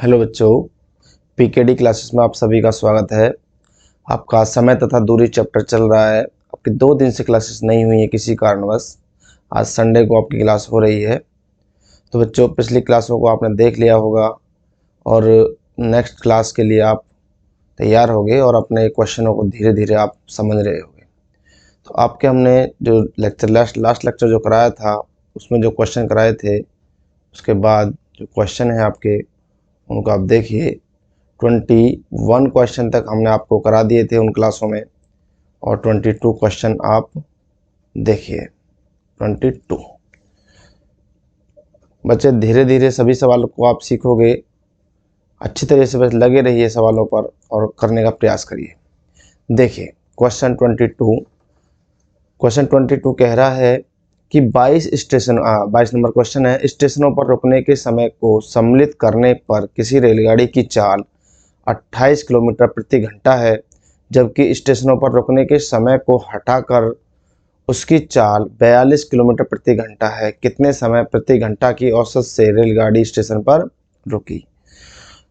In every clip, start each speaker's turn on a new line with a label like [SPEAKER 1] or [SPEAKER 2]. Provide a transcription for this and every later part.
[SPEAKER 1] Hello बच्चों, PKD classes में आप सभी का स्वागत है। आपका समय तथा दूरी चैप्टर चल रहा है। आपकी 2 दिन से क्लासेस नहीं हुई है किसी कारणवश। आज संडे को आपकी क्लास हो रही है। तो बच्चों, पिछली क्लासों को आपने देख लिया होगा और नेक्स्ट क्लास के लिए आप तैयार होंगे और अपने क्वेश्चनों को धीरे धीरे आप समझ रहे होंगे। तो आपके हमने जो लेक्चर लास्ट लेक्चर जो कराया था उसमें जो क्वेश्चन कराए थे, उसके बाद जो क्वेश्चन है आपके उनको आप देखिए। 21 क्वेश्चन तक हमने आपको करा दिए थे उन क्लासों में और 22 क्वेश्चन आप देखिए। 22 बच्चे धीरे धीरे सभी सवालों को आप सीखोगे। अच्छी तरह से बस लगे रहिए सवालों पर और करने का प्रयास करिए। देखिए क्वेश्चन 22 कह रहा है कि 22 नंबर क्वेश्चन है। स्टेशनों पर रुकने के समय को सम्मिलित करने पर किसी रेलगाड़ी की चाल 28 किलोमीटर प्रति घंटा है, जबकि स्टेशनों पर रुकने के समय को हटाकर उसकी चाल 42 किलोमीटर प्रति घंटा है। कितने समय प्रति घंटा की औसत से रेलगाड़ी स्टेशन पर रुकी?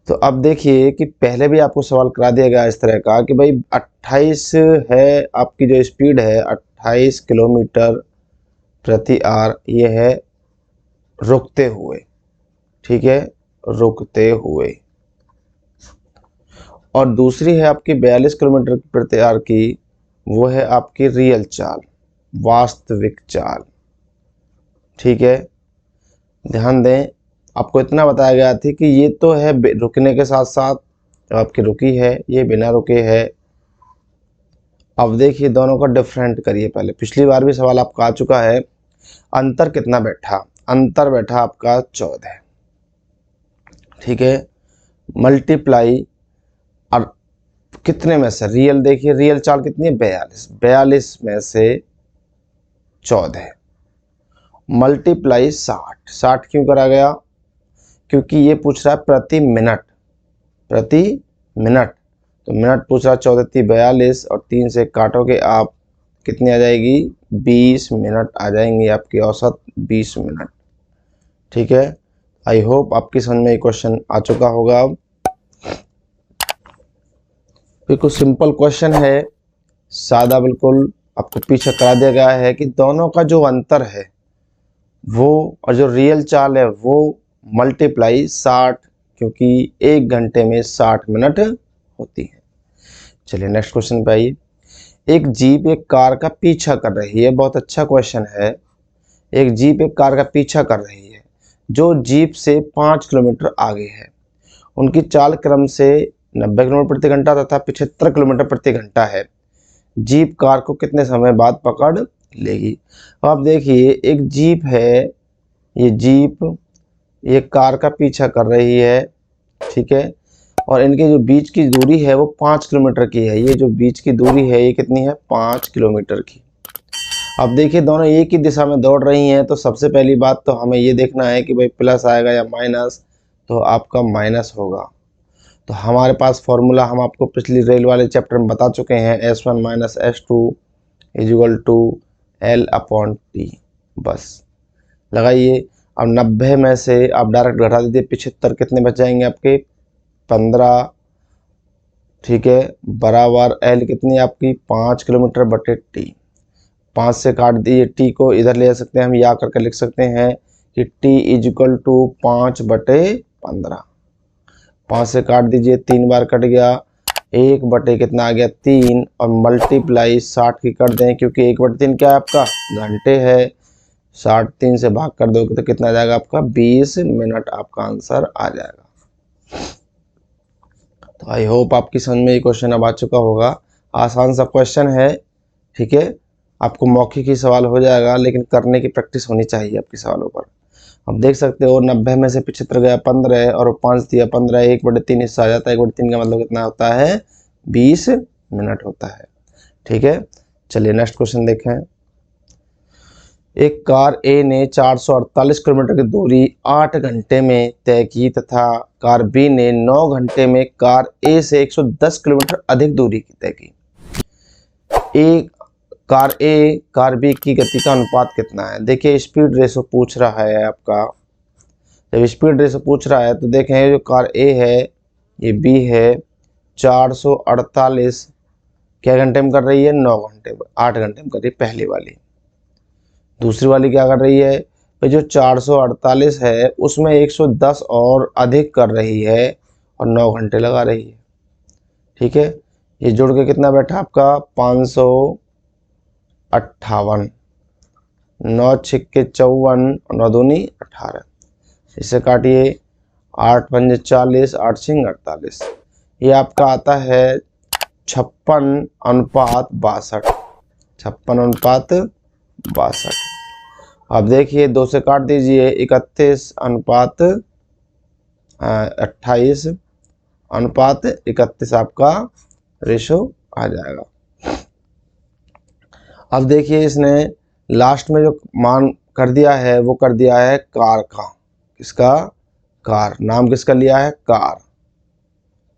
[SPEAKER 1] तो अब देखिए कि पहले भी आपको सवाल करा दिया गया इस तरह का कि भाई 28 है, आपकी जो स्पीड है 28 किलोमीटर प्रति आवर, ये है रुकते हुए, ठीक है, रुकते हुए। और दूसरी है आपकी 42 किलोमीटर प्रति आवर की, वो है आपकी रियल चाल, वास्तविक चाल, ठीक है। ध्यान दें, आपको इतना बताया गया था कि ये तो है रुकने के साथ साथ आपकी रुकी है, ये बिना रुके है। अब देखिए दोनों का डिफरेंट करिए। पहले पिछली बार भी सवाल आपका आ चुका है। अंतर कितना बैठा? अंतर बैठा आपका 14, ठीक है। मल्टीप्लाई और कितने में से? रियल, देखिए रियल चाल कितनी है? 42 में से 14 मल्टीप्लाई 60 क्यों करा गया? क्योंकि ये पूछ रहा है प्रति मिनट, प्रति मिनट। तो मिनट पूछ रहा है, 14 42 और 3 से काटोगे आप, कितनी आ जाएगी? 20 मिनट आ जाएंगे, आपकी औसत 20 मिनट, ठीक है। आई होप आपकी समझ में ये क्वेश्चन आ चुका होगा। अब बिल्कुल सिंपल क्वेश्चन है, सादा, बिल्कुल आपको पीछे करा दिया गया है कि दोनों का जो अंतर है वो और जो रियल चाल है वो मल्टीप्लाई 60, क्योंकि 1 घंटे में 60 मिनट होती है। चलिए नेक्स्ट क्वेश्चन पे आइए। एक जीप एक कार का पीछा कर रही है। बहुत अच्छा क्वेश्चन है। एक जीप एक कार का पीछा कर रही है जो जीप से 5 किलोमीटर आगे है। उनकी चाल क्रम से 90 किलोमीटर प्रति घंटा तथा 75 किलोमीटर प्रति घंटा है। जीप कार को कितने समय बाद पकड़ लेगी? अब आप देखिए, एक जीप है, ये जीप ये कार का पीछा कर रही है, ठीक है। और इनके जो बीच की दूरी है वो 5 किलोमीटर की है। ये जो बीच की दूरी है ये कितनी है? 5 किलोमीटर की। अब देखिए दोनों एक ही दिशा में दौड़ रही हैं, तो सबसे पहली बात तो हमें ये देखना है कि भाई प्लस आएगा या माइनस। तो आपका माइनस होगा। तो हमारे पास फॉर्मूला हम आपको पिछली रेल वाले चैप्टर में बता चुके हैं, S1 minus S2 equal to L/T। बस लगाइए। अब 90 में से आप डायरेक्ट घटा दीजिए, 75 कितने बच जाएंगे आपके? 15, ठीक है, बराबर L कितनी आपकी? 5 किलोमीटर बटे T। 5 से काट दीजिए, T को इधर ले जा सकते हैं हम, या करके लिख सकते हैं कि T इक्वल टू 5 बटे 15। 5 से काट दीजिए, 3 बार कट गया, 1 बटे कितना आ गया? 3, और मल्टीप्लाई 60 की कर दें, क्योंकि 1 बटे 3 क्या है आपका? घंटे है। 60 3 से भाग कर दोगे तो कितना आ जाएगा आपका? 20 मिनट आपका आंसर आ जाएगा। तो आई होप आपकी समझ में ये क्वेश्चन अब आ चुका होगा। आसान सा क्वेश्चन है, ठीक है। आपको मौखिक ही सवाल हो जाएगा, लेकिन करने की प्रैक्टिस होनी चाहिए आपके सवालों पर। अब देख सकते हो 90 में से 75 गया 15 और 5 दिया 15, 1 बटे 3 हिस्सा आ जाता है। 1 बटे 3 का मतलब कितना होता है? 20 मिनट होता है, ठीक है। चलिए नेक्स्ट क्वेश्चन देखें। एक कार ए ने 448 किलोमीटर की दूरी 8 घंटे में तय की तथा कार बी ने 9 घंटे में कार ए से 110 किलोमीटर अधिक दूरी की तय की। कार ए कार बी की गति का अनुपात कितना है? देखिए स्पीड रेशो पूछ रहा है आपका। जब स्पीड रेशो पूछ रहा है तो देखें जो कार ए है, ये बी है, 448 क्या घंटे में कर रही है, 9 घंटे में, 8 घंटे में कर रही है पहली वाली। दूसरी वाली क्या कर रही है भाई, जो 448 है उसमें 110 और अधिक कर रही है और 9 घंटे लगा रही है। ठीक है, ये जुड़ के कितना बैठा आपका 558, 9 छिक्के 54 और 9 दूनी 18, इसे काटिए 8 पंजे 40, 8 छिंग 48, ये आपका आता है 56:62, 56:62। अब देखिए 2 से काट दीजिए, 31:28:31 आपका रेशो आ जाएगा। अब देखिए इसने लास्ट में जो मान कर दिया है वो कर दिया है कार का। किसका? कार। नाम किसका लिया है? कार।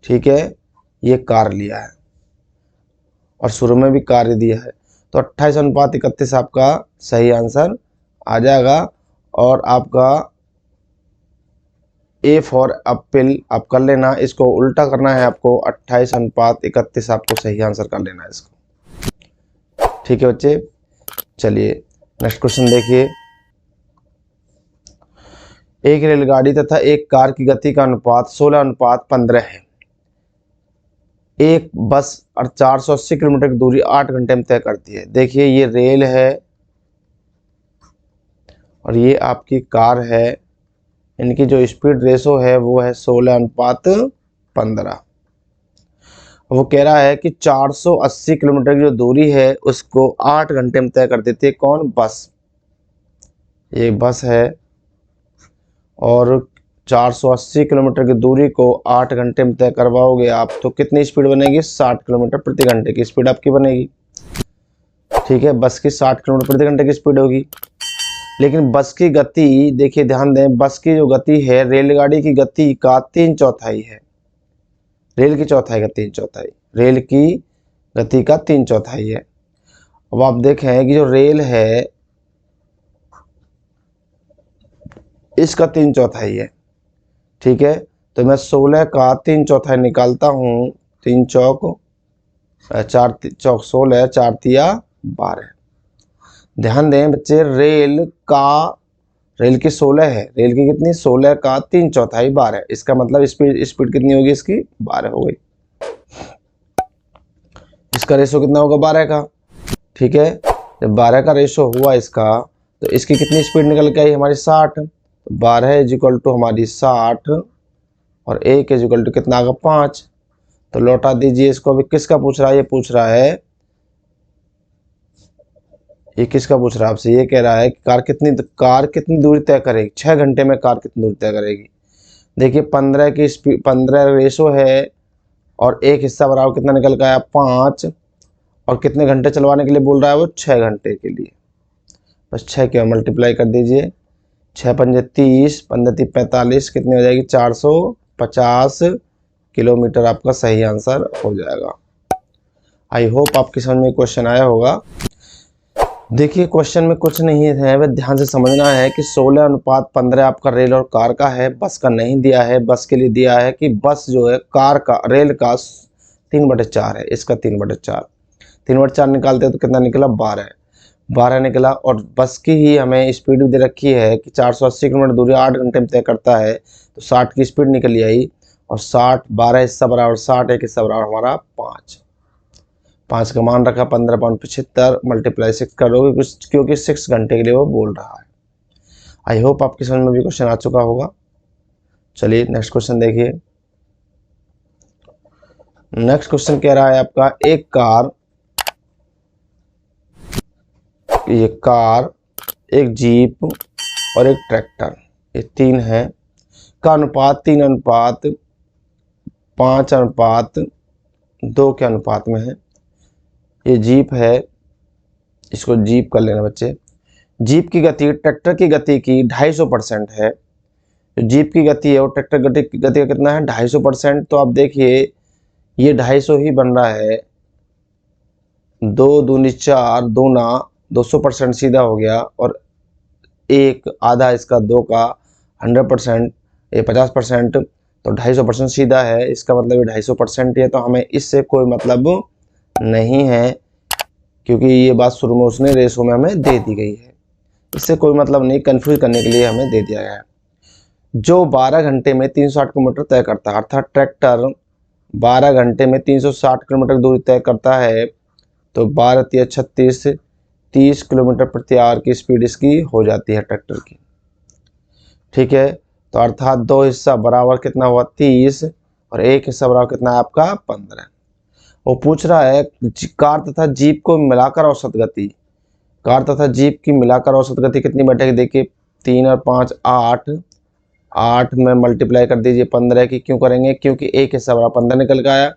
[SPEAKER 1] ठीक है, ये कार लिया है और शुरू में भी कार ही दिया है, तो 28:31 आपका सही आंसर आ जाएगा। और आपका ए फॉर एप्पल आप कर लेना, इसको उल्टा करना है आपको, 28:31 आपको सही आंसर कर लेना है इसको। ठीक है बच्चे, चलिए नेक्स्ट क्वेश्चन देखिए। एक रेलगाड़ी तथा एक कार की गति का अनुपात 16:15 है। एक बस और 480 किलोमीटर की दूरी 8 घंटे में तय करती है। देखिए ये रेल है और ये आपकी कार है, इनकी जो स्पीड रेशो है वो है 16:15। वो कह रहा है कि 480 किलोमीटर की जो दूरी है उसको 8 घंटे में तय कर देती है। कौन? बस। ये बस है और 480 किलोमीटर की दूरी को 8 घंटे में तय करवाओगे आप तो कितनी स्पीड बनेगी? 60 किलोमीटर प्रति घंटे की स्पीड आपकी बनेगी। ठीक है, बस की 60 किलोमीटर प्रति घंटे की स्पीड होगी। लेकिन बस की गति देखिए, ध्यान दें, बस की जो गति है रेलगाड़ी की गति का 3/4 है। रेल की चौथाई का 3/4, रेल की गति का 3/4 है। अब आप देखें कि जो रेल है इसका 3/4 है। ठीक है, तो मैं 16 का 3/4 निकालता हूँ, 3 चौक 4 चौक 16, 4 तिया 12। ध्यान दें बच्चे, रेल की 16 है, रेल की कितनी? 16 का 3/4 12, इसका मतलब स्पीड कितनी होगी इसकी? 12 हो गई। इसका रेशो कितना होगा? 12 का। ठीक है, जब 12 का रेशो हुआ इसका तो इसकी कितनी स्पीड निकल के आई? हमारी 60। तो 12 = हमारी 60 और 1 = कितना आगा? 5। तो लौटा दीजिए इसको। अभी किसका पूछ रहा है? ये पूछ रहा है, ये किसका पूछ रहा है आपसे? ये कह रहा है कि कार कितनी दूरी तय करेगी, 6 घंटे में कार कितनी दूरी तय करेगी। देखिए 15 की स्पीड, 15 रेशो है और एक हिस्सा बराबर कितना निकल के आया? 5। और कितने घंटे चलवाने के लिए बोल रहा है वो? 6 घंटे के लिए। बस 6 के मल्टीप्लाई कर दीजिए, 6 पंजे 30, 15 × 45, कितनी हो जाएगी? 450 किलोमीटर आपका सही आंसर हो जाएगा। आई होप आपकी समझ में क्वेश्चन आया होगा। देखिए क्वेश्चन में कुछ नहीं है, वह ध्यान से समझना है कि 16:15 आपका रेल और कार का है, बस का नहीं दिया है। बस के लिए दिया है कि बस जो है रेल का 3/4 है, इसका 3/4, 3/4 निकालते हैं तो कितना निकला? 12 निकला। और बस की ही हमें स्पीड भी दे रखी है कि 480 किलोमीटर दूरी 8 घंटे में तय करता है, तो 60 की स्पीड निकली आई। और 60, 12 हिस्सा बराबर 60, एक हिस्सा बराबर हमारा 5 का मान रखा 15.75 मल्टीप्लाई 6 करोगे कुछ, क्योंकि 6 घंटे के लिए वो बोल रहा है। आई होप आपकी समझ में भी क्वेश्चन आ चुका होगा। चलिए नेक्स्ट क्वेश्चन देखिए। नेक्स्ट क्वेश्चन कह रहा है आपका, एक कार, एक जीप और एक ट्रैक्टर, ये 3 है, का अनुपात 3:5:2 के अनुपात में है। ये जीप है, इसको जीप कर लेना बच्चे। जीप की गति ट्रैक्टर की गति की 250% है। जो जीप की गति है वो ट्रैक्टर गति का कितना है? 250%। तो आप देखिए ये 250 ही बन रहा है, 2 दूनी 4, 2×200% सीधा हो गया, और एक आधा इसका 2 का 100%, ये 50%, तो 250% सीधा है, इसका मतलब ये 250% है, तो हमें इससे कोई मतलब नहीं है, क्योंकि ये बात शुरू में उसने रेशो में हमें दे दी गई है, इससे कोई मतलब नहीं, कंफ्यूज करने के लिए हमें दे दिया गया है। जो 12 घंटे में 360 किलोमीटर तय करता है, अर्थात ट्रैक्टर 12 घंटे में 360 किलोमीटर दूरी तय करता है, तो 12 तिया 36, 30 किलोमीटर प्रति आवर की स्पीड इसकी हो जाती है ट्रैक्टर की। ठीक है, तो अर्थात दो हिस्सा बराबर कितना हुआ 30, और एक हिस्सा बराबर कितना है आपका 15। वो पूछ रहा है कार तथा जीप को मिलाकर औसत गति, कार तथा जीप की मिलाकर औसत गति कितनी बैठेगी। देखिए 3 और 5 8, 8 में मल्टीप्लाई कर दीजिए 15 की, क्यों करेंगे, क्योंकि एक हिस्सा बराबर 15 निकल के आया।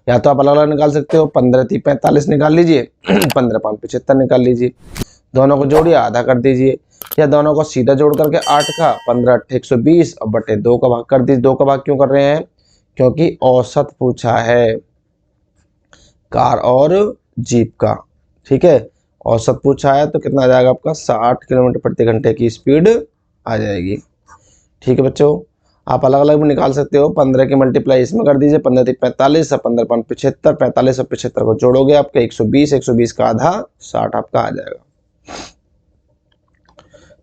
[SPEAKER 1] या तो आप अलग अलग निकाल सकते हो, 15 3 45 निकाल लीजिए 15 5 75 निकाल लीजिए, दोनों को जोड़िए आधा कर दीजिए, या दोनों को सीधा जोड़ करके 8 का 15 8 120 और बटे 2 का भाग कर दीजिए। 2 का भाग क्यों कर रहे हैं, क्योंकि औसत पूछा है कार और जीप का। ठीक है, औसत पूछा है तो कितना आ जाएगा आपका 60 किलोमीटर प्रति घंटे की स्पीड आ जाएगी। ठीक है बच्चों, आप अलग अलग भी निकाल सकते हो, 15 की मल्टीप्लाई इसमें कर दीजिए, 15 3 45 और 15 5 75, 45 और 75 को जोड़ोगे आपका 120, 120 का आधा 60 आपका आ जाएगा।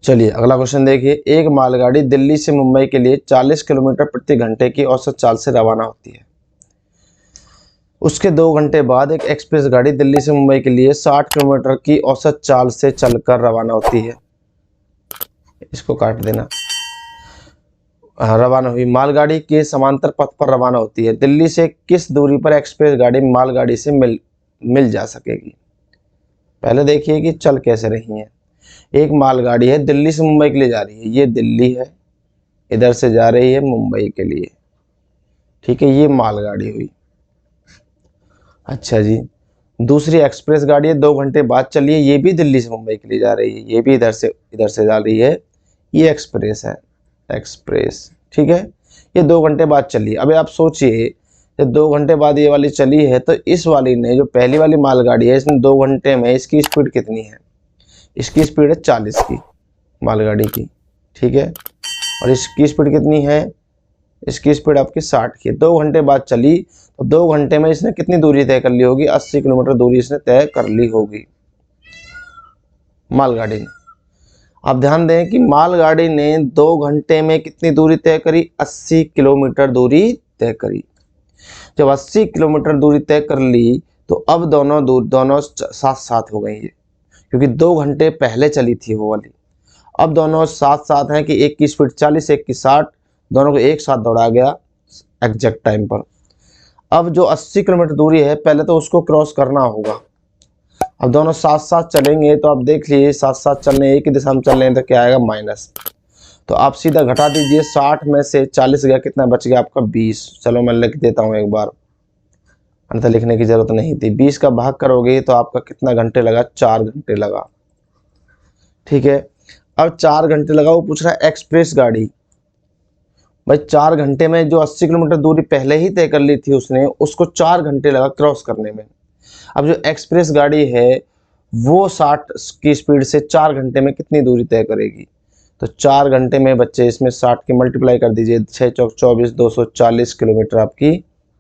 [SPEAKER 1] चलिए अगला क्वेश्चन देखिए, एक मालगाड़ी दिल्ली से मुंबई के लिए 40 किलोमीटर प्रति घंटे की औसत चाल से रवाना होती है। उसके 2 घंटे बाद एक एक्सप्रेस गाड़ी दिल्ली से मुंबई के लिए 60 किलोमीटर की औसत चाल से चलकर रवाना होती है। इसको काट देना। रवाना हुई, मालगाड़ी के समांतर पथ पर रवाना होती है। दिल्ली से किस दूरी पर एक्सप्रेस गाड़ी मालगाड़ी से मिल जा सकेगी। पहले देखिए कि चल कैसे रही है। एक मालगाड़ी है, दिल्ली से मुंबई के लिए जा रही है, ये दिल्ली है, इधर से जा रही है मुंबई के लिए। ठीक है, ये मालगाड़ी हुई। अच्छा जी, दूसरी एक्सप्रेस गाड़ी है, 2 घंटे बाद चली है, ये भी दिल्ली से मुंबई के लिए जा रही है, ये भी इधर से जा रही है, ये एक्सप्रेस है, एक्सप्रेस। ठीक है, ये 2 घंटे बाद चली। अभी आप सोचिए, जब 2 घंटे बाद ये वाली चली है, तो इस वाली ने, जो पहली वाली मालगाड़ी है, इसने 2 घंटे में इसकी स्पीड कितनी है, इसकी स्पीड है 40 की मालगाड़ी की। ठीक है, और इसकी स्पीड कितनी है, इसकी स्पीड आपकी 60 की। 2 घंटे बाद चली, तो 2 घंटे में इसने कितनी दूरी तय कर ली होगी, 80 किलोमीटर दूरी इसने तय कर ली होगी मालगाड़ी ने। आप ध्यान दें कि मालगाड़ी ने 2 घंटे में कितनी दूरी तय करी, 80 किलोमीटर दूरी तय करी। जब 80 किलोमीटर दूरी तय कर ली, तो अब दोनों साथ साथ हो गई है, क्योंकि 2 घंटे पहले चली थी वो वाली। अब दोनों साथ साथ हैं कि एक की स्पीड 40, एक की 60, दोनों को एक साथ दौड़ा गया एग्जैक्ट टाइम पर। अब जो 80 किलोमीटर दूरी है, पहले तो उसको क्रॉस करना होगा। अब दोनों साथ साथ चलेंगे, तो आप देख लीजिए, साथ साथ चलने, एक ही दिशा में चल रहे हैं, तो क्या आएगा माइनस। तो आप सीधा घटा दीजिए, 60 में से 40 गया, कितना बच गया आपका 20। चलो मैं लिख देता हूँ एक बार, अन्यथा लिखने की जरूरत नहीं थी। 20 का भाग करोगे तो आपका कितना घंटे लगा, 4 घंटे लगा। ठीक है, अब 4 घंटे लगा, वो पूछ रहा है एक्सप्रेस गाड़ी। भाई 4 घंटे में जो 80 किलोमीटर दूरी पहले ही तय कर ली थी उसने, उसको 4 घंटे लगा क्रॉस करने में। अब जो एक्सप्रेस गाड़ी है, वो 60 की स्पीड से 4 घंटे में कितनी दूरी तय करेगी। तो 4 घंटे में बच्चे इसमें 60 की मल्टीप्लाई कर दीजिए, 6 चौक 24, 240 किलोमीटर आपकी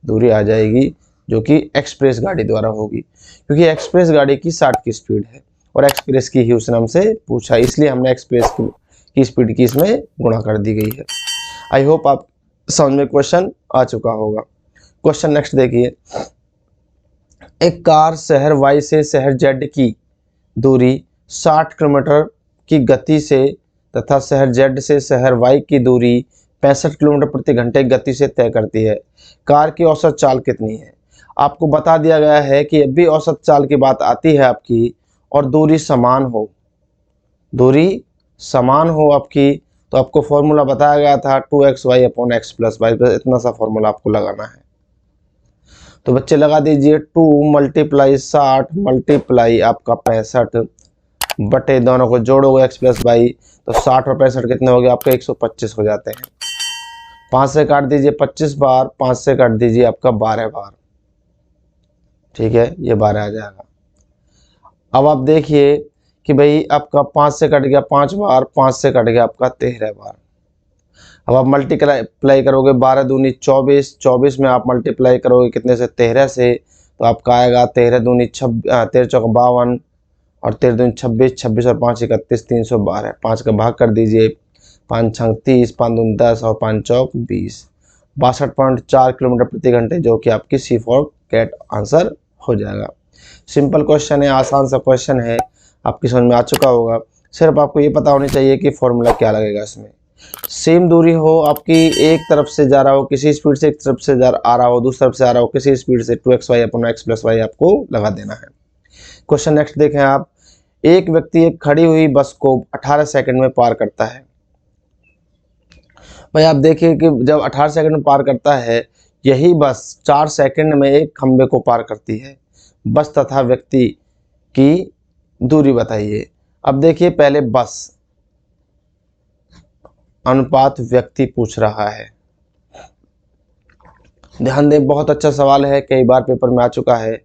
[SPEAKER 1] दूरी आ जाएगी, जो कि एक्सप्रेस गाड़ी द्वारा होगी, क्योंकि एक्सप्रेस गाड़ी की 60 की स्पीड है, और एक्सप्रेस की ही उसने हमसे पूछा, इसलिए हमने एक्सप्रेस की स्पीड की इसमें गुणा कर दी गई है। आई होप आप समझ में क्वेश्चन आ चुका होगा। क्वेश्चन नेक्स्ट देखिए, एक कार शहर Y से शहर Z की दूरी 60 किलोमीटर की गति से तथा शहर Z से शहर Y की दूरी 65 किलोमीटर प्रति घंटे गति से तय करती है। कार की औसत चाल कितनी है। आपको बता दिया गया है कि जब भी औसत चाल की बात आती है आपकी, और दूरी समान हो, दूरी समान हो आपकी, तो आपको फॉर्मूला बताया गया था 2xy upon x plus Y, इतना सा फॉर्मूला आपको लगाना है। तो बच्चे लगा दीजिए 2 मल्टीप्लाई 60 मल्टीप्लाई आपका 65 बटे, दोनों को जोड़ोगे x प्लस वाई, तो 60 और 65 कितने हो गए आपके 125 हो जाते हैं। 5 से काट दीजिए 25 बार, 5 से काट दीजिए आपका 12 बार। ठीक है, ये 12 आ जाएगा। अब आप देखिए कि भाई आपका 5 से कट गया 5 बार, 5 से कट गया आपका 13 बार। अब आप मल्टीप्लाई करोगे 12 दूनी 24, 24 में आप मल्टीप्लाई करोगे कितने से 13 से, तो आपका आएगा 13 दूनी 13 चौक 52 और 13 दूनी 26, 26 और 5 31, 312। 5 का भाग कर दीजिए, 5 छंग 30, 5 दूनी 10 और 5 चौक 20, 62.4 किलोमीटर प्रति घंटे, जो कि आपकी C4 कैट आंसर हो जाएगा। सिंपल क्वेश्चन है, आसान सा क्वेश्चन है, आपकी समझ में आ चुका होगा। सिर्फ आपको ये पता होनी चाहिए कि फॉर्मूला क्या लगेगा इसमें। सेम दूरी हो आपकी, एक तरफ से जा रहा हो किसी स्पीड से, एक तरफ से आ रहा हो दूसरी तरफ से आ रहा हो किसी स्पीड से, 2xy/x+y आपको लगा देना है। क्वेश्चन नेक्स्ट देखें आप। एक व्यक्ति एक खड़ी हुई बस को 18 सेकंड में पार करता है। भाई आप देखिए कि जब 18 सेकंड में पार करता है, यही बस 4 सेकंड में एक खंबे को पार करती है। बस तथा व्यक्ति की दूरी बताइए। अब देखिए पहले बस अनुपात व्यक्ति पूछ रहा है, ध्यान दें, बहुत अच्छा सवाल है, कई बार पेपर में आ चुका है।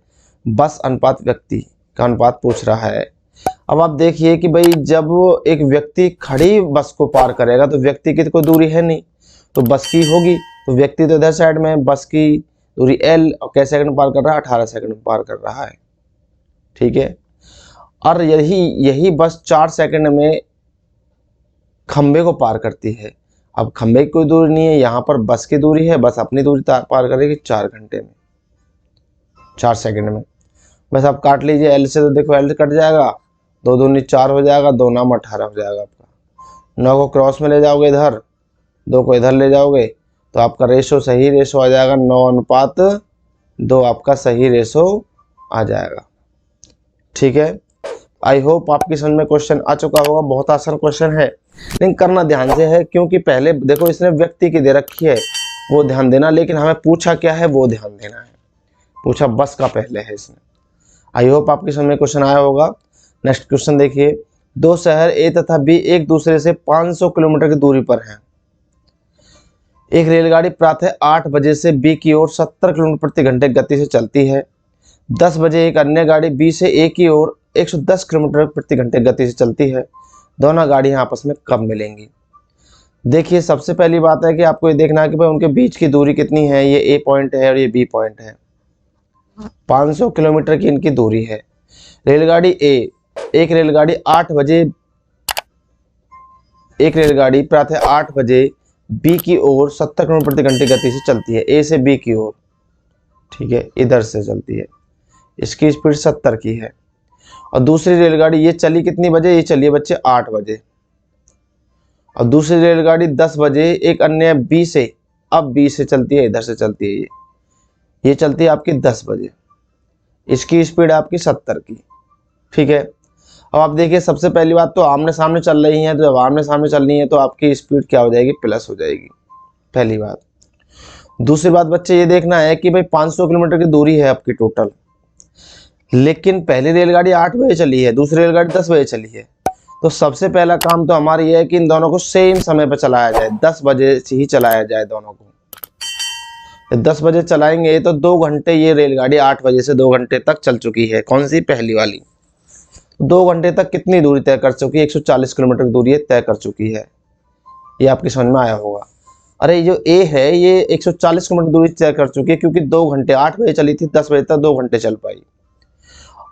[SPEAKER 1] बस अनुपात व्यक्ति का अनुपात पूछ रहा है। अब आप देखिए कि भाई जब एक व्यक्ति खड़ी बस को पार करेगा तो व्यक्ति की तो कोई दूरी है नहीं, तो बस की होगी, तो व्यक्ति तो इधर साइड में है, बस की दूरी L और कैसे सेकंड पार कर रहा है, 18 सेकंड में पार कर रहा है। ठीक है, और यही बस 4 सेकंड में खंबे को पार करती है। अब खंबे की कोई दूरी नहीं है, यहाँ पर बस की दूरी है, बस अपनी दूरी पार करेगी 4 घंटे में, 4 सेकंड में। बस आप काट लीजिए L से, तो देखो L कट जाएगा, 2 दूनी 4 हो जाएगा, 2 नाम 18 हो जाएगा आपका। 9 को क्रॉस में ले जाओगे इधर, 2 को इधर ले जाओगे, तो आपका रेशो सही रेशो आ जाएगा, 9:2 आपका सही रेशो आ जाएगा। ठीक है, आई होप आपकी समझ में क्वेश्चन आ चुका होगा। बहुत आसान क्वेश्चन है, लेकिन करना ध्यान से है, क्योंकि पहले देखो इसने व्यक्ति की दे रखी है, वो ध्यान देना, लेकिन हमें पूछा क्या है वो ध्यान देना है। पूछा बस का पहले है इसने। आई होप आपकी समझ में क्वेश्चन आया होगा। नेक्स्ट क्वेश्चन देखिए। 2 शहर A तथा B एक दूसरे से 500 किलोमीटर की दूरी पर हैं। एक रेलगाड़ी प्रातः 8 बजे से B की ओर 70 किलोमीटर प्रति घंटे गति से चलती है। 10 बजे एक अन्य गाड़ी B से A की ओर 110 किलोमीटर प्रति घंटे गति से चलती है। दोनों गाड़ियां आपस में कब मिलेंगी? देखिए सबसे पहली बात है कि आपको ये देखना है कि भाई उनके बीच की दूरी कितनी है। ये A पॉइंट है और ये B पॉइंट है। 500 किलोमीटर की इनकी दूरी है। रेलगाड़ी एक रेलगाड़ी 8 बजे, एक रेलगाड़ी प्रातः 8 बजे B की ओर 70 किलोमीटर प्रति घंटे गति से चलती है, A से B की ओर। ठीक है, इधर से चलती है, इसकी स्पीड 70 की है। और दूसरी रेलगाड़ी ये चली कितनी बजे? ये चली बच्चे 8 बजे। और दूसरी रेलगाड़ी 10 बजे एक अन्य B से, अब B से चलती है, इधर से चलती है, ये चलती है आपकी 10 बजे। इसकी स्पीड आपकी 70 की। ठीक है, अब आप देखिए सबसे पहली बात तो आमने सामने चल रही हैं, तो जब आमने सामने चल रही है तो आपकी स्पीड क्या हो जाएगी? प्लस हो जाएगी, पहली बात। दूसरी बात बच्चे ये देखना है कि भाई 500 किलोमीटर की दूरी है आपकी टोटल, लेकिन पहली रेलगाड़ी 8 बजे चली है, दूसरी रेलगाड़ी 10 बजे चली है। तो सबसे पहला काम तो हमारा ये है कि इन दोनों को सेम समय पर चलाया जाए, 10 बजे से ही चलाया जाए दोनों को। 10 बजे चलाएंगे तो 2 घंटे, ये रेलगाड़ी 8 बजे से 2 घंटे तक चल चुकी है। कौन सी? पहली वाली। 2 घंटे तक कितनी दूरी तय कर चुकी है? 140 किलोमीटर की दूरी तय कर चुकी है। ये आपकी समझ में आया होगा। अरे जो A है ये 140 किलोमीटर दूरी तय कर चुकी है, क्योंकि 2 घंटे, 8 बजे चली थी, 10 बजे तक 2 घंटे चल पाई।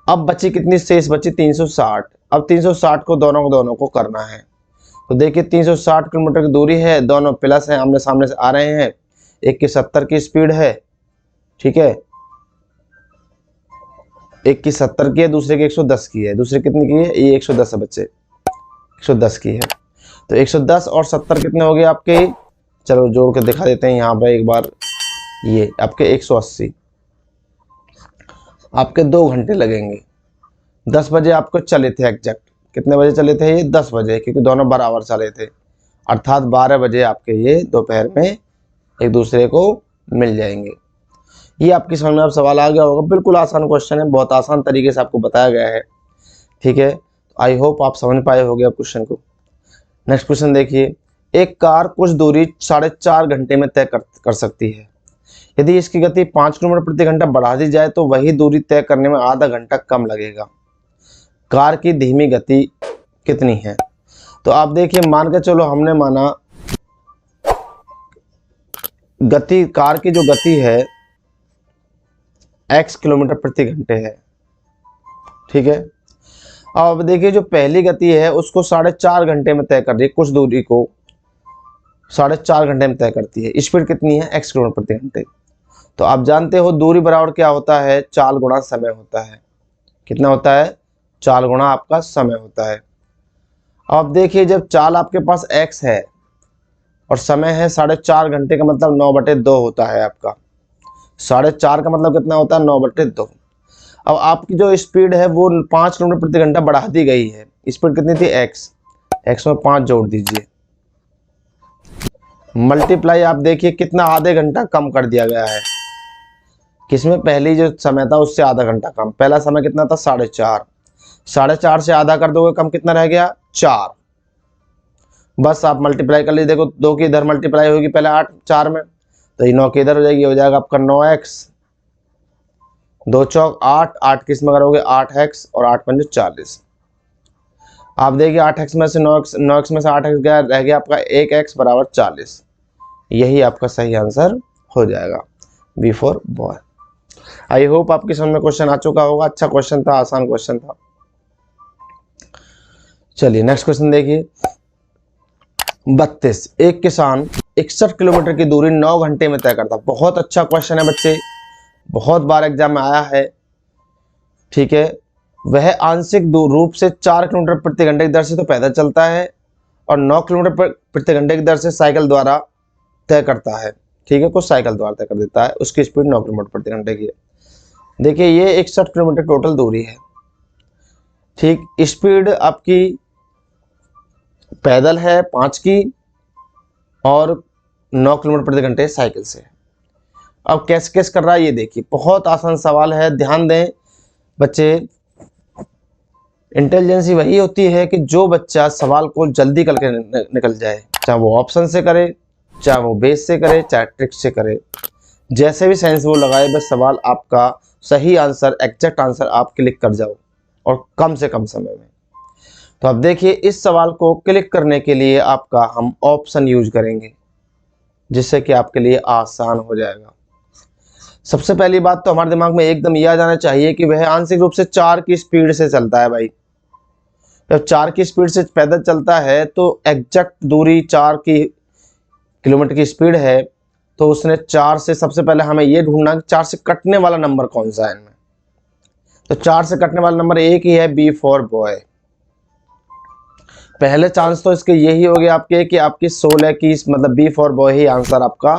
[SPEAKER 1] अब बची कितनी शेष बची? 360। अब 360 को दोनों को करना है। तो देखिए 360 किलोमीटर की दूरी है, दोनों प्लस है, आमने सामने से आ रहे हैं। एक की 70 की स्पीड है, ठीक है, एक की 70 की है, दूसरे की 110 की है। दूसरे कितनी की है? ये 110 है बच्चे, 110 की है। तो 110 और 70 कितने हो गए आपके? चलो जोड़ के दिखा देते हैं यहाँ पर एक बार। ये आपके 180। आपके 2 घंटे लगेंगे। 10 बजे आपको चले थे एग्जैक्ट। कितने बजे चले थे? ये 10 बजे, क्योंकि दोनों बराबर चले थे, अर्थात 12 बजे आपके ये दोपहर में एक दूसरे को मिल जाएंगे। ये आपकी समझ में अब सवाल आ गया होगा। बिल्कुल आसान क्वेश्चन है, बहुत आसान तरीके से आपको बताया गया है। ठीक है, आई होप आप समझ पाए होंगे अब क्वेश्चन को। नेक्स्ट क्वेश्चन देखिए। एक कार कुछ दूरी 4.5 घंटे में तय कर सकती है। यदि इसकी गति 5 किलोमीटर प्रति घंटा बढ़ा दी जाए तो वही दूरी तय करने में आधा घंटा कम लगेगा। कार की धीमी गति कितनी है? तो आप देखिए, मान के चलो हमने माना गति, कार की जो गति है x किलोमीटर प्रति घंटे है, ठीक है। अब देखिए जो पहली गति है उसको 4.5 घंटे में तय कर रही है, कुछ दूरी को 4.5 घंटे में तय करती है। स्पीड कितनी है? x किलोमीटर प्रति घंटे। तो आप जानते हो दूरी बराबर क्या होता है? चाल गुणा समय होता है। कितना होता है? चाल गुणा आपका समय होता है। अब देखिए जब चाल आपके पास x है और समय है 4.5 घंटे, का मतलब 9/2 होता है आपका। 4.5 का मतलब कितना होता है? 9/2। अब आपकी जो स्पीड है वो 5 किलोमीटर प्रति घंटा बढ़ा दी गई है। स्पीड कितनी थी? x में 5 जोड़ दीजिए, मल्टीप्लाई आप देखिए कितना आधे घंटा कम कर दिया गया है। किसमें? पहली जो समय था उससे आधा घंटा कम। पहला समय कितना था? 4.5। 4.5 से आधा कर दोगे कम, कितना रह गया? 4। बस आप मल्टीप्लाई कर लीजिए। देखो 2 की इधर मल्टीप्लाई होगी पहले 8 4 में, तो ये 9 की इधर हो जाएगी, हो जाएगा आपका 9x। 2 चौक 8, 8 किस में करोगे? 8x और 8 पंजे 40। आप देखिए 8x में से 9x में से 8x गया, रह गया आपका 1x बराबर 40। यही आपका सही आंसर हो जाएगा, B for boy. I hope आपकी समझ में क्वेश्चन आ चुका होगा। अच्छा क्वेश्चन था, आसान क्वेश्चन था। चलिए नेक्स्ट क्वेश्चन देखिए। 32, एक किसान 61 किलोमीटर की दूरी 9 घंटे में तय करता। बहुत अच्छा क्वेश्चन है बच्चे, बहुत बार एग्जाम में आया है, ठीक है। वह आंशिक रूप से 4 किलोमीटर प्रति घंटे की दर से तो पैदल चलता है और 9 किलोमीटर प्रति घंटे की दर से साइकिल द्वारा तय करता है, ठीक है। कुछ साइकिल द्वारा तय कर देता है, उसकी स्पीड 9 किलोमीटर प्रति घंटे की है। देखिए ये 61 किलोमीटर टोटल दूरी है, ठीक। स्पीड आपकी पैदल है 5 की और 9 किलोमीटर प्रति घंटे साइकिल से। अब कैसे कैसे कर रहा है ये देखिए, बहुत आसान सवाल है, ध्यान दें बच्चे। इंटेलिजेंसी वही होती है कि जो बच्चा सवाल को जल्दी करके निकल जाए, चाहे वो ऑप्शन से करे, चाहे वो बेस से करे, चाहे ट्रिक से करे, जैसे भी साइंस वो लगाए, बस सवाल आपका सही आंसर, एग्जैक्ट आंसर आप क्लिक कर जाओ और कम से कम समय में। तो अब देखिए इस सवाल को क्लिक करने के लिए आपका हम ऑप्शन यूज करेंगे, जिससे कि आपके लिए आसान हो जाएगा। सबसे पहली बात तो हमारे दिमाग में एकदम यह आ जाना चाहिए कि वह आंशिक रूप से 4 की स्पीड से चलता है भाई। जब 4 की स्पीड से पैदल चलता है तो एग्जैक्ट दूरी 4 की किलोमीटर की स्पीड है, तो उसने 4 से सबसे पहले हमें यह ढूंढना कि 4 से कटने वाला नंबर कौन सा है इनमें। तो 4 से कटने वाला नंबर एक ही है, बी फॉर बॉय। पहले चांस तो इसके यही हो गया आपके कि आपकी 16 की, मतलब बी फॉर बॉय ही आंसर आपका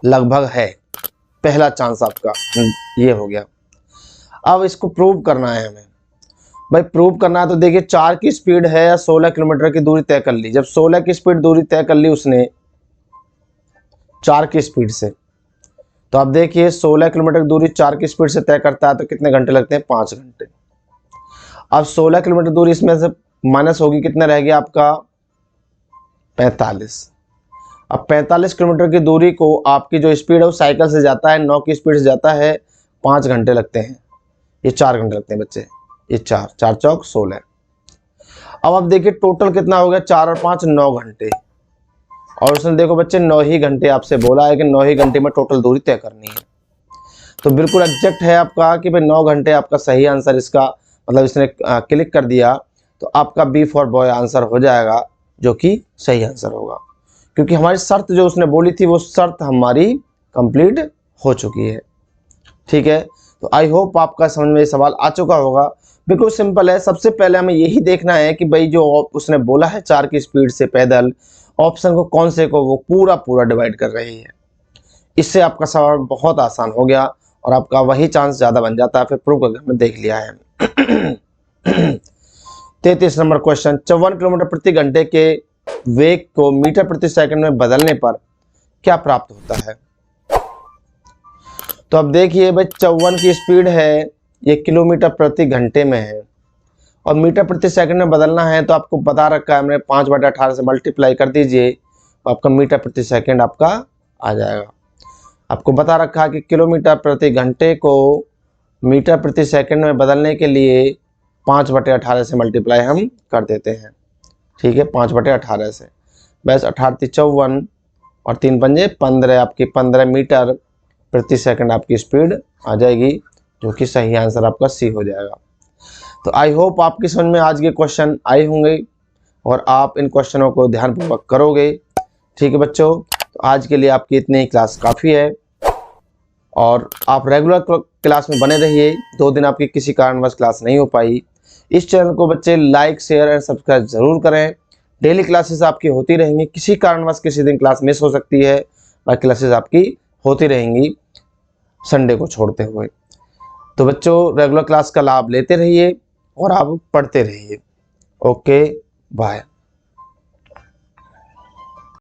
[SPEAKER 1] लगभग है। पहला चांस आपका ये हो गया। अब इसको प्रूव करना है हमें भाई। प्रूव करना है तो देखिए 4 की स्पीड है या 16 किलोमीटर की दूरी तय कर ली। जब 16 की स्पीड दूरी तय कर ली उसने 4 की स्पीड से, तो आप देखिए 16 किलोमीटर की दूरी 4 की स्पीड से तय करता है तो कितने घंटे लगते हैं? 5 घंटे। अब 16 किलोमीटर दूरी इसमें से माइनस होगी, कितना रह गया आपका? 45। अब 45 किलोमीटर की दूरी को आपकी जो स्पीड है वो साइकिल से जाता है, 9 की स्पीड से जाता है, 5 घंटे लगते हैं। ये 4 घंटे लगते हैं बच्चे, ये 4 चौक 16। अब आप देखिए टोटल कितना हो गया? 4 और 5 9 घंटे। और उसने देखो बच्चे 9 ही घंटे आपसे बोला है कि 9 ही घंटे में टोटल दूरी तय करनी है। तो बिल्कुल एग्जैक्ट है आपका कि भाई 9 घंटे आपका सही आंसर इसका, मतलब इसने क्लिक कर दिया तो आपका बी फॉर बॉय आंसर हो जाएगा, जो कि सही आंसर होगा। क्योंकि हमारी शर्त जो उसने बोली थी वो शर्त हमारी कंप्लीट हो चुकी है, ठीक है। तो आई होप आपका समझ में ये सवाल आ चुका होगा। बिल्कुल सिंपल है। सबसे पहले हमें यही देखना है कि भाई जो उसने बोला है 4 की स्पीड से पैदल, ऑप्शन को कौन से को वो पूरा डिवाइड कर रही है। इससे आपका सवाल बहुत आसान हो गया और आपका वही चांस ज़्यादा बन जाता है। फिर प्रूव करके हमने देख लिया है। 33 नंबर क्वेश्चन। 54 किलोमीटर प्रति घंटे के वेग को मीटर प्रति सेकंड में बदलने पर क्या प्राप्त होता है? तो अब देखिए भाई 54 की स्पीड है, ये किलोमीटर प्रति घंटे में है और मीटर प्रति सेकंड में बदलना है तो आपको बता रखा है हमने 5/18 से मल्टीप्लाई कर दीजिए तो आपका मीटर प्रति सेकंड आपका आ जाएगा। आपको बता रखा है कि किलोमीटर प्रति घंटे को मीटर प्रति सेकंड में बदलने के लिए 5/18 से मल्टीप्लाई हम कर देते हैं, ठीक है। 5/18 से बस 18 54 और 3 पंजे 15, आपकी 15 मीटर प्रति सेकंड आपकी स्पीड आ जाएगी, जो कि सही आंसर आपका सी हो जाएगा। तो आई होप आपकी समझ में आज के क्वेश्चन आए होंगे और आप इन क्वेश्चनों को ध्यानपूर्वक करोगे। ठीक है बच्चों, तो आज के लिए आपकी इतनी ही क्लास काफ़ी है और आप रेगुलर क्लास में बने रहिए। 2 दिन आपकी किसी कारणवश क्लास नहीं हो पाई, इस चैनल को बच्चे लाइक शेयर एंड सब्सक्राइब जरूर करें। डेली क्लासेस आपकी होती रहेंगी, किसी कारणवश किसी दिन क्लास मिस हो सकती है, बाकी क्लासेस आपकी होती रहेंगी संडे को छोड़ते हुए। तो बच्चों रेगुलर क्लास का लाभ लेते रहिए और आप पढ़ते रहिए। Okay bye.